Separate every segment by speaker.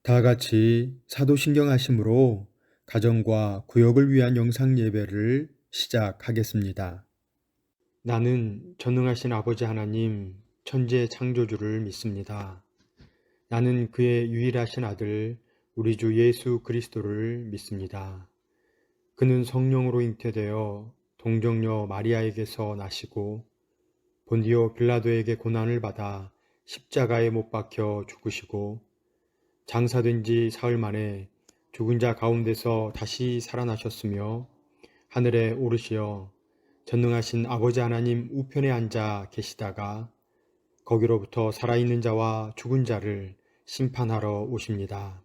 Speaker 1: 다 같이 사도신경 하심으로 가정과 구역을 위한 영상 예배를 시작하겠습니다. 나는 전능하신 아버지 하나님, 천지의 창조주를 믿습니다. 나는 그의 유일하신 아들, 우리 주 예수 그리스도를 믿습니다. 그는 성령으로 잉태되어 동정녀 마리아에게서 나시고 본디오 빌라도에게 고난을 받아 십자가에 못 박혀 죽으시고 장사된 지 사흘 만에 죽은 자 가운데서 다시 살아나셨으며 하늘에 오르시어 전능하신 아버지 하나님 우편에 앉아 계시다가 거기로부터 살아있는 자와 죽은 자를 심판하러 오십니다.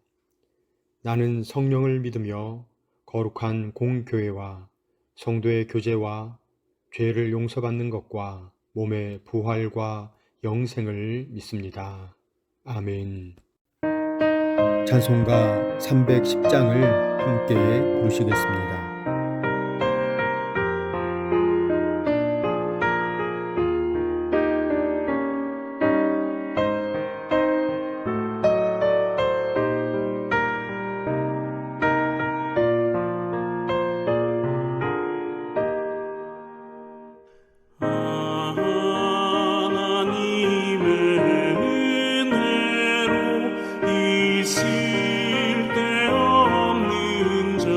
Speaker 1: 나는 성령을 믿으며 거룩한 공교회와 성도의 교제와 죄를 용서받는 것과 몸의 부활과 영생을 믿습니다. 아멘. 찬송가 310장을 함께 부르시겠습니다.
Speaker 2: 하나님의 은혜로 있을 데 없는 자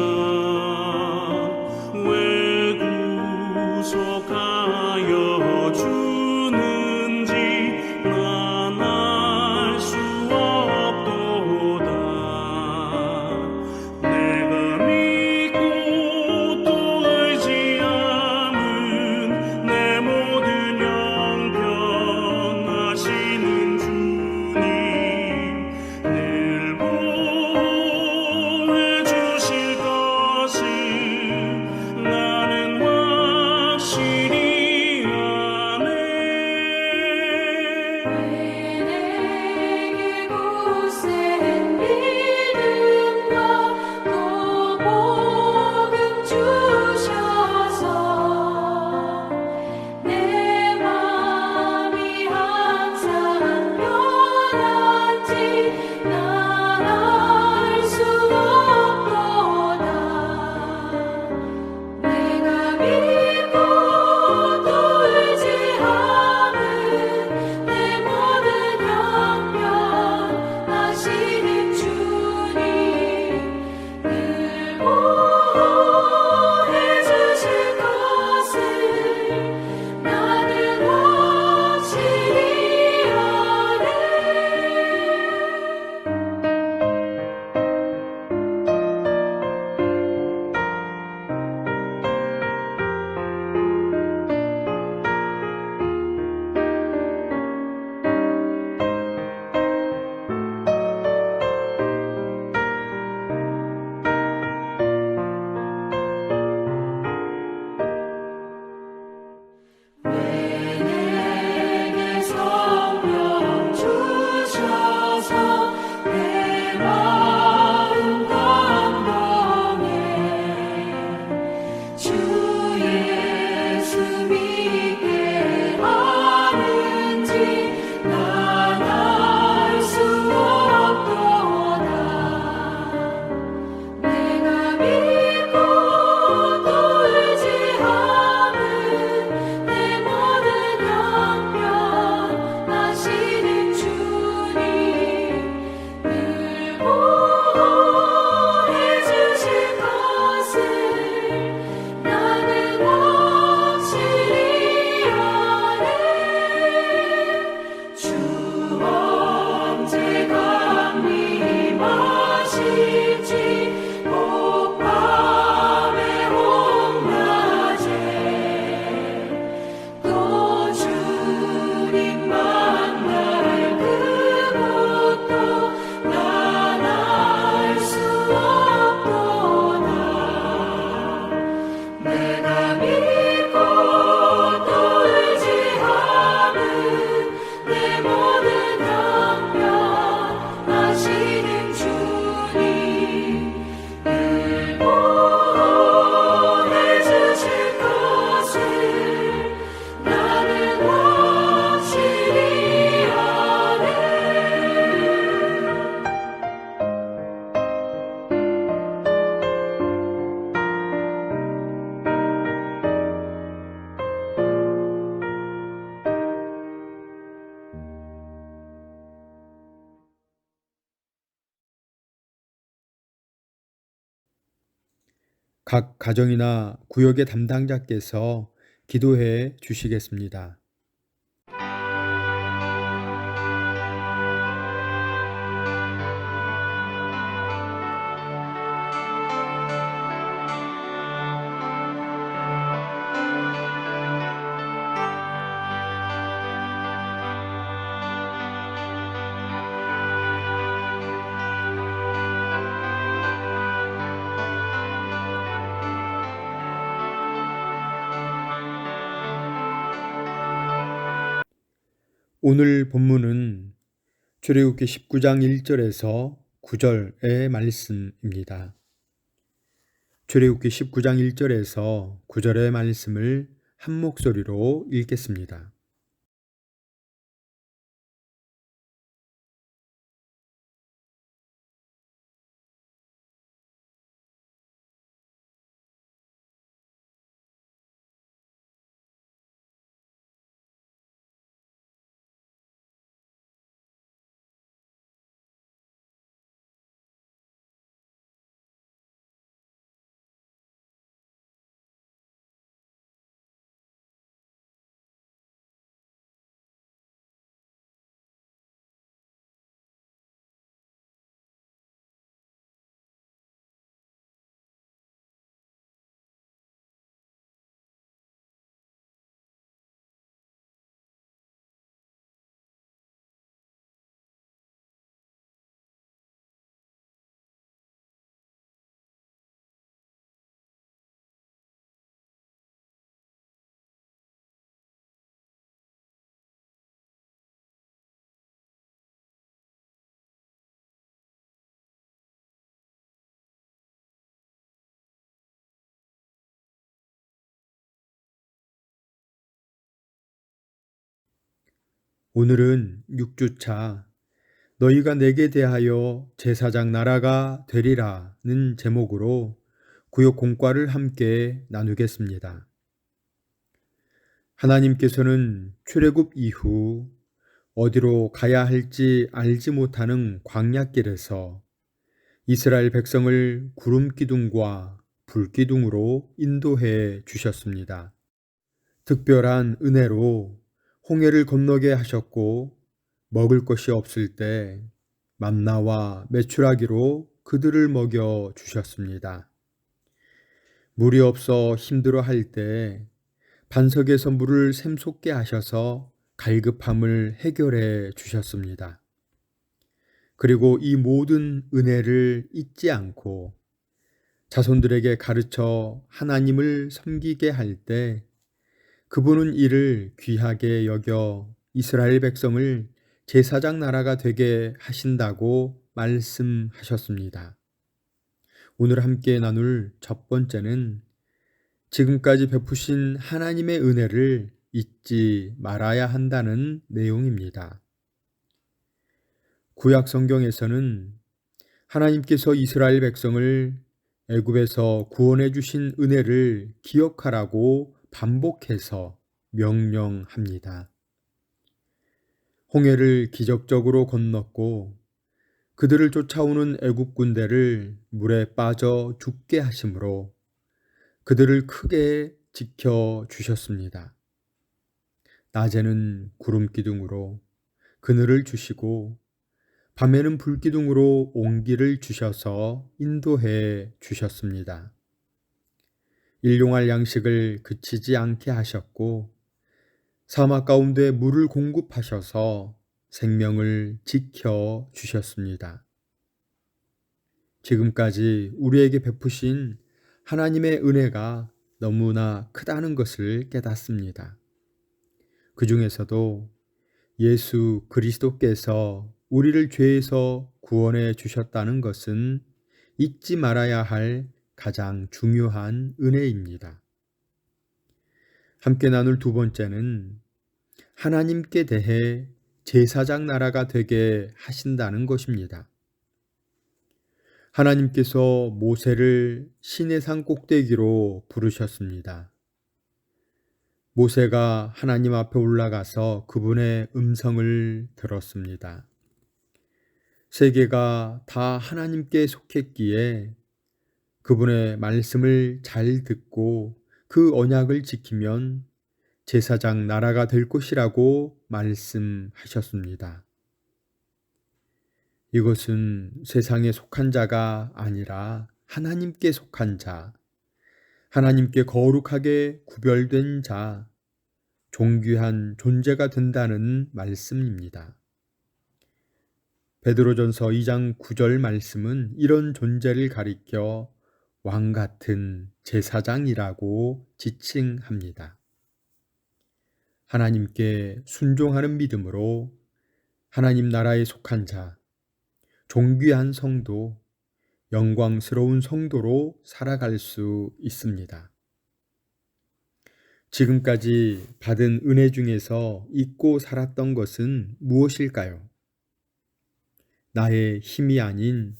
Speaker 1: 각 가정이나 구역의 담당자께서 기도해 주시겠습니다. 오늘 본문은 출애굽기 19장 1절에서 9절의 말씀입니다. 출애굽기 19장 1절에서 9절의 말씀을 한 목소리로 읽겠습니다. 오늘은 6주차 너희가 내게 대하여 제사장 나라가 되리라는 제목으로 구역 공과를 함께 나누겠습니다. 하나님께서는 출애굽 이후 어디로 가야 할지 알지 못하는 광야길에서 이스라엘 백성을 구름 기둥과 불 기둥으로 인도해 주셨습니다. 특별한 은혜로 홍해를 건너게 하셨고 먹을 것이 없을 때 만나와 메추라기로 그들을 먹여 주셨습니다. 물이 없어 힘들어 할 때 반석에서 물을 샘솟게 하셔서 갈급함을 해결해 주셨습니다. 그리고 이 모든 은혜를 잊지 않고 자손들에게 가르쳐 하나님을 섬기게 할 때 그분은 이를 귀하게 여겨 이스라엘 백성을 제사장 나라가 되게 하신다고 말씀하셨습니다. 오늘 함께 나눌 첫 번째는 지금까지 베푸신 하나님의 은혜를 잊지 말아야 한다는 내용입니다. 구약 성경에서는 하나님께서 이스라엘 백성을 애굽에서 구원해 주신 은혜를 기억하라고 반복해서 명령합니다. 홍해를 기적적으로 건넜고 그들을 쫓아오는 애굽 군대를 물에 빠져 죽게 하심으로 그들을 크게 지켜 주셨습니다. 낮에는 구름 기둥으로 그늘을 주시고 밤에는 불 기둥으로 온기를 주셔서 인도해 주셨습니다. 일용할 양식을 그치지 않게 하셨고 사막 가운데 물을 공급하셔서 생명을 지켜 주셨습니다. 지금까지 우리에게 베푸신 하나님의 은혜가 너무나 크다는 것을 깨닫습니다. 그 중에서도 예수 그리스도께서 우리를 죄에서 구원해 주셨다는 것은 잊지 말아야 할 가장 중요한 은혜입니다. 함께 나눌 두 번째는 하나님께 대해 제사장 나라가 되게 하신다는 것입니다. 하나님께서 모세를 시내산 꼭대기로 부르셨습니다. 모세가 하나님 앞에 올라가서 그분의 음성을 들었습니다. 세계가 다 하나님께 속했기에 그분의 말씀을 잘 듣고 그 언약을 지키면 제사장 나라가 될 것이라고 말씀하셨습니다. 이것은 세상에 속한 자가 아니라 하나님께 속한 자, 하나님께 거룩하게 구별된 자, 존귀한 존재가 된다는 말씀입니다. 베드로전서 2장 9절 말씀은 이런 존재를 가리켜 왕 같은 제사장이라고 지칭합니다. 하나님께 순종하는 믿음으로 하나님 나라에 속한 자, 존귀한 성도, 영광스러운 성도로 살아갈 수 있습니다. 지금까지 받은 은혜 중에서 잊고 살았던 것은 무엇일까요? 나의 힘이 아닌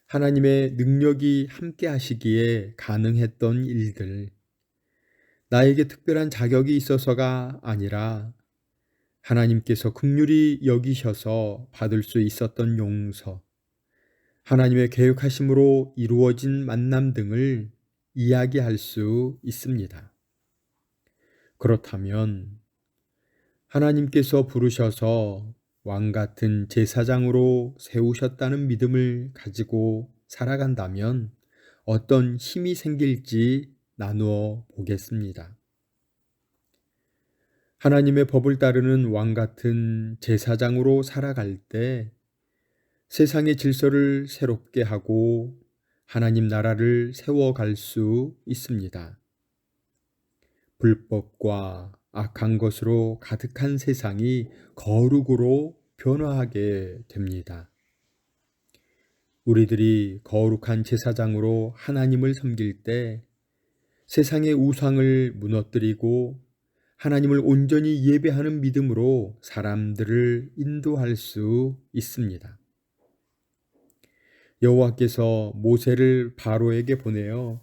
Speaker 1: 하나님의 능력이 함께 하시기에 가능했던 일들, 나에게 특별한 자격이 있어서가 아니라 하나님께서 긍휼히 여기셔서 받을 수 있었던 용서, 하나님의 계획하심으로 이루어진 만남 등을 이야기할 수 있습니다. 그렇다면 하나님께서 부르셔서 왕 같은 제사장으로 세우셨다는 믿음을 가지고 살아간다면 어떤 힘이 생길지 나누어 보겠습니다. 하나님의 법을 따르는 왕 같은 제사장으로 살아갈 때 세상의 질서를 새롭게 하고 하나님 나라를 세워갈 수 있습니다. 불법과 악한 것으로 가득한 세상이 거룩으로 변화하게 됩니다. 우리들이 거룩한 제사장으로 하나님을 섬길 때 세상의 우상을 무너뜨리고 하나님을 온전히 예배하는 믿음으로 사람들을 인도할 수 있습니다. 여호와께서 모세를 바로에게 보내어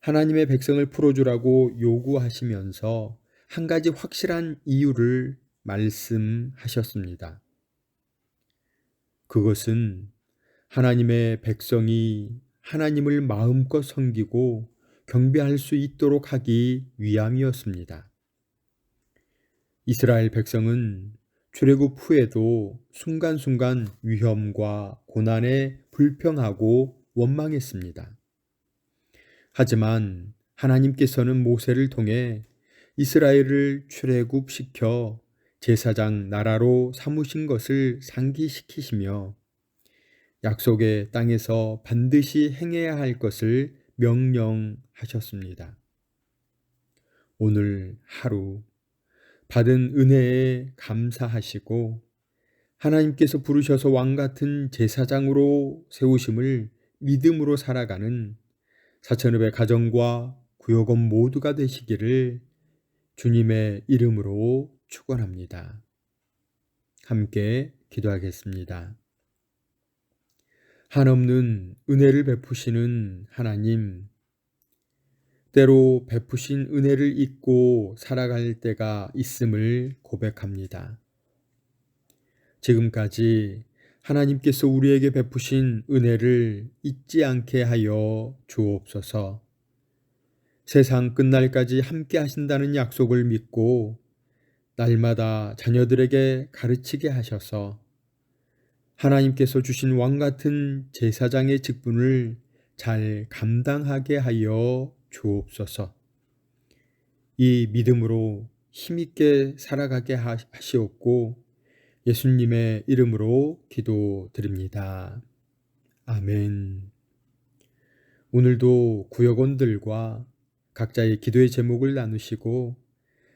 Speaker 1: 하나님의 백성을 풀어주라고 요구하시면서 한 가지 확실한 이유를 말씀하셨습니다. 그것은 하나님의 백성이 하나님을 마음껏 섬기고 경배할 수 있도록 하기 위함이었습니다. 이스라엘 백성은 출애굽 후에도 순간순간 위험과 고난에 불평하고 원망했습니다. 하지만 하나님께서는 모세를 통해 이스라엘을 출애굽시켜 제사장 나라로 삼으신 것을 상기시키시며 약속의 땅에서 반드시 행해야 할 것을 명령하셨습니다. 오늘 하루 받은 은혜에 감사하시고 하나님께서 부르셔서 왕 같은 제사장으로 세우심을 믿음으로 살아가는 사천읍의 가정과 구역원 모두가 되시기를 주님의 이름으로 축원합니다. 함께 기도하겠습니다. 한없는 은혜를 베푸시는 하나님, 때로 베푸신 은혜를 잊고 살아갈 때가 있음을 고백합니다. 지금까지 하나님께서 우리에게 베푸신 은혜를 잊지 않게 하여 주옵소서. 세상 끝날까지 함께 하신다는 약속을 믿고 날마다 자녀들에게 가르치게 하셔서 하나님께서 주신 왕 같은 제사장의 직분을 잘 감당하게 하여 주옵소서. 이 믿음으로 힘있게 살아가게 하시옵고 예수님의 이름으로 기도드립니다. 아멘. 오늘도 구역원들과 각자의 기도의 제목을 나누시고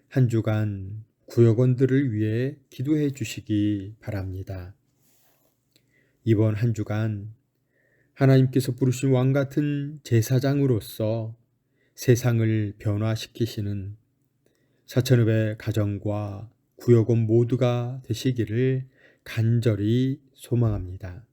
Speaker 1: 한 주간 구역원들을 위해 기도해 주시기 바랍니다. 이번 한 주간 하나님께서 부르신 왕 같은 제사장으로서 세상을 변화시키시는 사천읍의 가정과 구역원 모두가 되시기를 간절히 소망합니다.